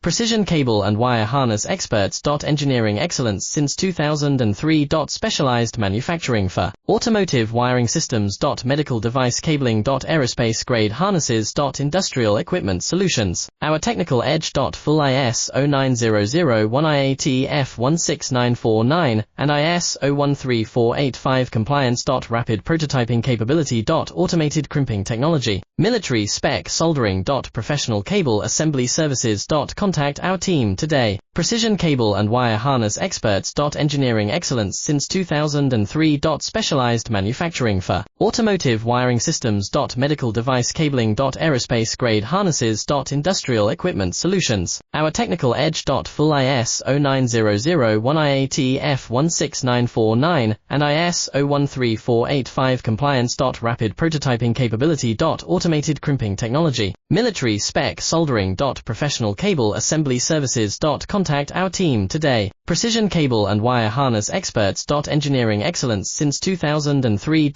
Precision cable and wire harness experts. Engineering excellence since 2003. Specialized manufacturing for automotive wiring systems. Medical device cabling. Aerospace grade harnesses. Industrial equipment solutions. Our technical edge. Full ISO 9001 IAT F16949 and ISO 13485 compliance. Rapid prototyping capability. Automated crimping technology. Military spec soldering. Professional cable assembly services. Contact our team today. Precision cable and wire harness experts. Engineering excellence since 2003. Specialized manufacturing for automotive wiring systems. Medical device cabling. Aerospace grade harnesses. Industrial equipment solutions. Our technical edge. Full ISO 9001 IAT F16949 and ISO 13485 compliance. Rapid prototyping capability. Automated crimping technology. Military spec soldering. Professional cable assembly services. Contact our team today. Precision cable and wire harness experts. Engineering excellence since 2003.